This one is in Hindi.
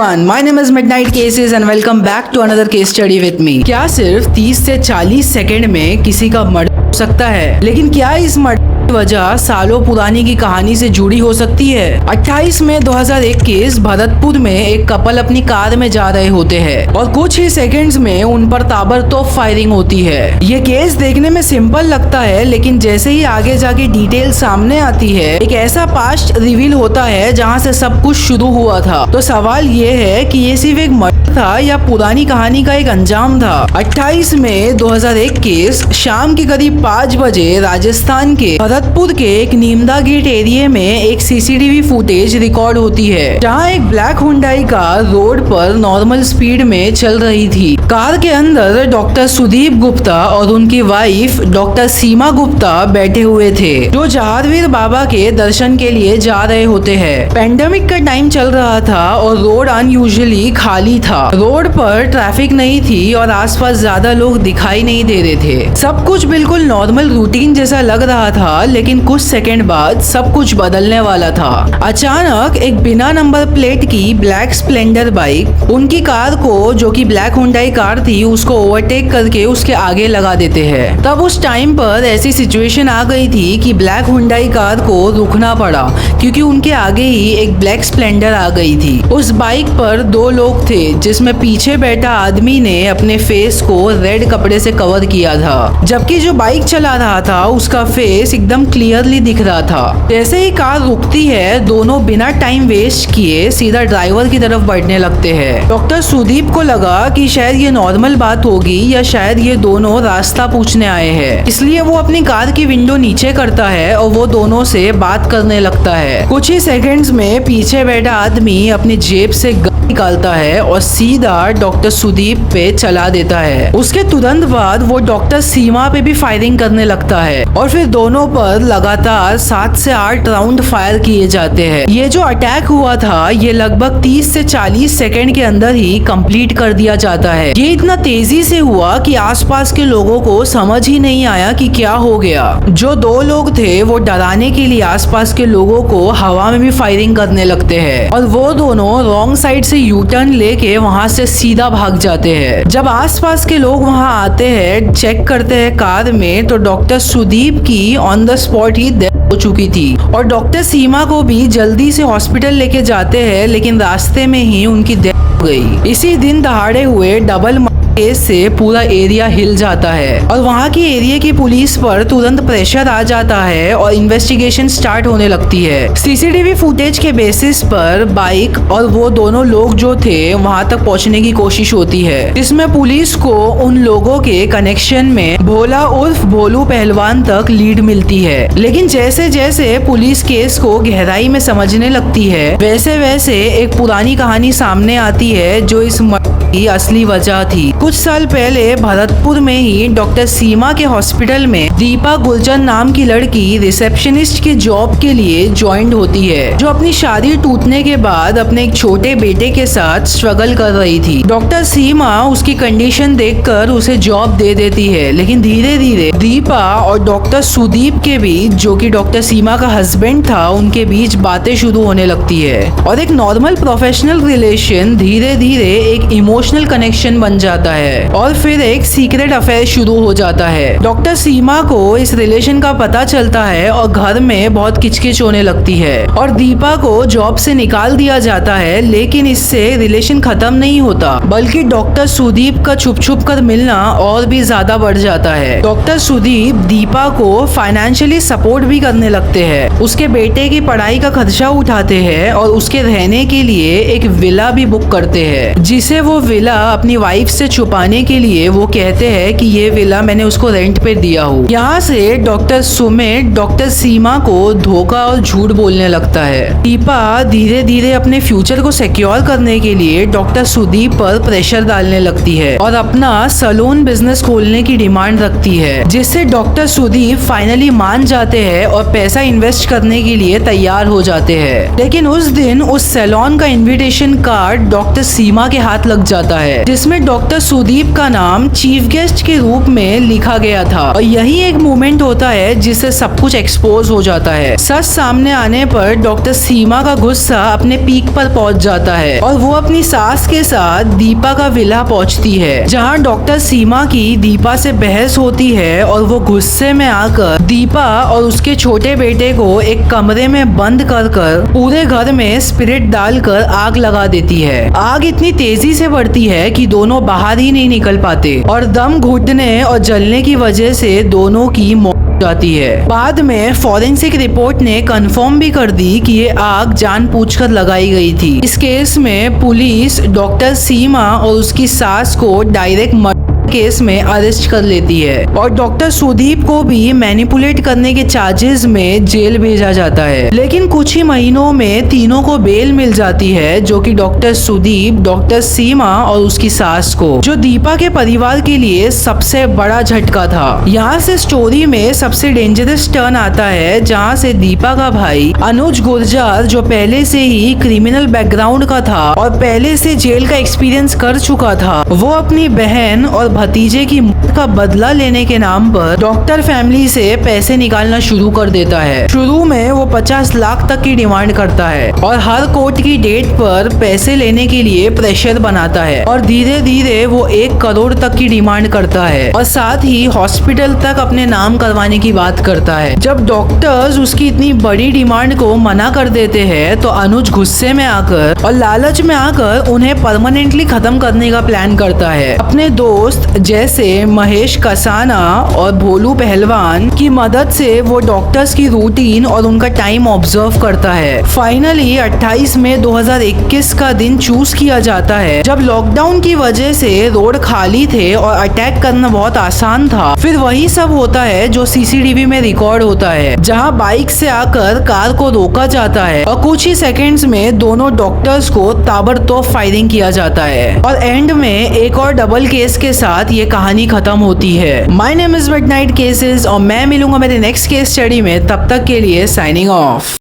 everyone, my name is Midnight Cases and welcome back to another case study with me। क्या सिर्फ 30 से 40 सेकंड में किसी का मर्डर हो सकता है, लेकिन क्या इस मर्डर की वजह सालों पुरानी की कहानी से जुड़ी हो सकती है। 28 मई 2001 केस भरतपुर में एक कपल अपनी कार में जा रहे होते हैं और कुछ ही सेकंड्स में उन पर ताबड़तोड़ फायरिंग होती है। ये केस देखने में सिंपल लगता है, लेकिन जैसे ही आगे जाके डिटेल सामने आती है, एक ऐसा पास्ट रिवील होता है जहाँ से सब कुछ शुरू हुआ था। तो सवाल ये है कि ये सिर्फ एक मर्डर था या पुरानी कहानी का एक अंजाम था। 28 मई 2001 केस शाम के करीब 5 बजे राजस्थान के भरतपुर के एक नीमदा गेट एरिया में एक सीसीटीवी फुटेज रिकॉर्ड होती है, जहां एक ब्लैक हुंडई कार रोड पर नॉर्मल स्पीड में चल रही थी। कार के अंदर डॉक्टर सुदीप गुप्ता और उनकी वाइफ डॉक्टर सीमा गुप्ता बैठे हुए थे, जो जहारवीर बाबा के दर्शन के लिए जा रहे होते हैं। पेंडेमिक का टाइम चल रहा था और रोड अनयूजुअली खाली था। रोड पर ट्रैफिक नहीं थी और आसपास ज्यादा लोग दिखाई नहीं दे रहे थे। सब कुछ बिल्कुल नॉर्मल रूटीन जैसा लग रहा था, लेकिन कुछ सेकंड बाद सब कुछ बदलने वाला था। अचानक एक बिना नंबर प्लेट की ब्लैक स्प्लेंडर बाइक उनकी कार को, जो कि ब्लैक हुंडई कार थी, उसको ओवरटेक करके उसके आगे लगा देते हैं। तब उस टाइम पर ऐसी सिचुएशन आ गई थी कि ब्लैक हुंडई कार को रुकना पड़ा, क्योंकि उनके आगे ही एक ब्लैक स्प्लेंडर आ गई थी। उस बाइक पर 2 लोग थे, जिसमें पीछे बैठा आदमी ने अपने फेस को रेड कपड़े से कवर किया था, जबकि जो बाइक चला रहा था उसका फेस एकदम क्लियरली दिख रहा था। जैसे ही कार रुकती है, दोनों बिना टाइम वेस्ट किए सीधा ड्राइवर की तरफ बढ़ने लगते हैं। डॉक्टर सुदीप को लगा कि शायद ये नॉर्मल बात होगी या शायद ये दोनों रास्ता पूछने आए हैं, इसलिए वो अपनी कार की विंडो नीचे करता है और वो दोनों से बात करने लगता है। कुछ ही सेकंड्स में पीछे बैठा आदमी अपनी जेब से निकालता है और सीधा डॉक्टर सुदीप पे चला देता है। उसके तुरंत बाद वो डॉक्टर सीमा पे भी फायरिंग करने लगता है और फिर दोनों पर लगातार 7 से 8 राउंड फायर किए जाते हैं। ये जो अटैक हुआ था, ये लगभग 30 से 40 सेकंड के अंदर ही कंप्लीट कर दिया जाता है। ये इतना तेजी से हुआ कि आसपास के लोगों को समझ ही नहीं आया कि क्या हो गया। जो 2 लोग थे वो डराने के लिए आसपास के लोगों को हवा में भी फायरिंग करने लगते हैं और वो दोनों रॉन्ग साइड से यू टर्न लेके वहाँ से सीधा भाग जाते हैं। जब आसपास के लोग वहाँ आते हैं, चेक करते हैं कार में, तो डॉक्टर सुदीप की on the spot he death हो चुकी थी और डॉक्टर सीमा को भी जल्दी से हॉस्पिटल लेके जाते हैं, लेकिन रास्ते में ही उनकी डेथ हो गई। इसी दिन दहाड़े हुए डबल केस से पूरा एरिया हिल जाता है और वहाँ की एरिया की पुलिस पर तुरंत प्रेशर आ जाता है और इन्वेस्टिगेशन स्टार्ट होने लगती है। सीसीटीवी फुटेज के बेसिस पर बाइक और वो दोनों लोग जो थे वहाँ तक पहुँचने की कोशिश होती है, जिसमें पुलिस को उन लोगों के कनेक्शन में भोला उर्फ भोलू पहलवान तक लीड मिलती है। लेकिन जैसे जैसे पुलिस केस को गहराई में समझने लगती है, वैसे वैसे एक पुरानी कहानी सामने आती है जो इस की असली वजह थी। कुछ साल पहले भरतपुर में ही डॉक्टर सीमा के हॉस्पिटल में दीपा गुलचर नाम की लड़की रिसेप्शनिस्ट के जॉब के लिए ज्वाइन होती है, जो अपनी शादी टूटने के बाद अपने एक छोटे बेटे के साथ स्ट्रगल कर रही थी। डॉक्टर सीमा उसकी कंडीशन देखकर उसे जॉब दे देती है, लेकिन धीरे धीरे दीपा और डॉक्टर सुदीप के बीच, जो कि डॉक्टर सीमा का हस्बैंड था, उनके बीच बातें शुरू होने लगती है और एक नॉर्मल प्रोफेशनल रिलेशन धीरे धीरे एक इमोशनल कनेक्शन बन जाता है और फिर एक सीक्रेट अफेयर शुरू हो जाता है। डॉक्टर सीमा को इस रिलेशन का पता चलता है और घर में बहुत किचकिच होने लगती है और दीपा को जॉब से निकाल दिया जाता है, लेकिन इससे रिलेशन खत्म नहीं होता, बल्कि डॉक्टर सुदीप का छुप छुप कर मिलना और भी ज्यादा बढ़ जाता है। डॉक्टर सुदीप दीपा को फाइनेंशियली सपोर्ट भी करने लगते हैं, उसके बेटे की पढ़ाई का खर्चा उठाते हैं और उसके रहने के लिए एक विला भी बुक करते हैं, जिसे वो विला अपनी वाइफ से छुपाने के लिए वो कहते हैं कि ये विला मैंने उसको रेंट पे दिया हूँ। यहाँ से डॉक्टर सुमित डॉक्टर सीमा को धोखा और झूठ बोलने लगता है। दीपा धीरे धीरे अपने फ्यूचर को सिक्योर करने के लिए डॉक्टर सुदीप पर प्रेशर डालने लगती है और अपना सैलून बिजनेस खोलने की डिमांड रखती है, जिससे डॉक्टर सुदीप फाइनली मान जाते हैं और पैसा इन्वेस्ट करने के लिए तैयार हो जाते हैं। लेकिन उस दिन उस सैलून का इन्विटेशन कार्ड डॉक्टर सीमा के हाथ लग जाता जाता है, जिसमें डॉक्टर सुदीप का नाम चीफ गेस्ट के रूप में लिखा गया था। और यही एक मोमेंट होता है जिससे सब कुछ एक्सपोज हो जाता है। सच सामने आने पर डॉक्टर सीमा का गुस्सा अपने पीक पर पहुंच जाता है और वो अपनी सास के साथ दीपा का विला पहुंचती है, जहां डॉक्टर सीमा की दीपा से बहस होती है और वो गुस्से में आकर दीपा और उसके छोटे बेटे को एक कमरे में बंद कर पूरे घर में स्पिरिट डालकर आग लगा देती है। आग इतनी तेजी से बढ़ती है कि दोनों बाहर ही नहीं निकल पाते और दम घुटने और जलने की वजह से दोनों की मौत जाती है। बाद में फॉरेंसिक रिपोर्ट ने कंफर्म भी कर दी कि ये आग जानबूझकर लगाई गई थी। इस केस में पुलिस डॉक्टर सीमा और उसकी सास को डायरेक्ट केस में अरेस्ट कर लेती है और डॉक्टर सुदीप को भी मैनिपुलेट करने के चार्जेस में जेल भेजा जाता है। लेकिन कुछ ही महीनों में तीनों को बेल मिल जाती है, जो कि डॉक्टर सुदीप, डॉक्टर सीमा और उसकी सास को, जो दीपा के परिवार के लिए सबसे बड़ा झटका था। यहाँ से स्टोरी में सबसे डेंजरस टर्न आता है, जहाँ से दीपा का भाई अनुज गुर्जर, जो पहले से ही क्रिमिनल बैकग्राउंड का था और पहले से जेल का एक्सपीरियंस कर चुका था, वो अपनी बहन और भतीजे की मौत का बदला लेने के नाम पर डॉक्टर फैमिली से पैसे निकालना शुरू कर देता है। शुरू में वो 50 लाख तक की डिमांड करता है और हर कोर्ट की डेट पर पैसे लेने के लिए प्रेशर बनाता है और धीरे धीरे वो 1 करोड़ तक की डिमांड करता है और साथ ही हॉस्पिटल तक अपने नाम करवाने की बात करता है। जब डॉक्टर्स उसकी इतनी बड़ी डिमांड को मना कर देते हैं तो अनुज गुस्से में आकर और लालच में आकर उन्हें परमानेंटली खत्म करने का प्लान करता है। अपने दोस्त जैसे महेश कसाना और भोलू पहलवान की मदद से वो डॉक्टर्स की रूटीन और उनका टाइम ऑब्जर्व करता है। फाइनली 28 मई 2021 का दिन चूज किया जाता है, जब लॉकडाउन की वजह से रोड खाली थे और अटैक करना बहुत आसान था। फिर वही सब होता है जो सीसीटीवी में रिकॉर्ड होता है, जहां बाइक से आकर कार को रोका जाता है और कुछ ही सेकेंड्स में दोनों डॉक्टर्स को ताबड़तोड़ फायरिंग किया जाता है और एंड में एक और डबल केस के साथ ये कहानी खत्म होती है। My name is midnight cases और मैं मिलूंगा मेरे नेक्स्ट केस स्टडी में। तब तक के लिए साइनिंग ऑफ।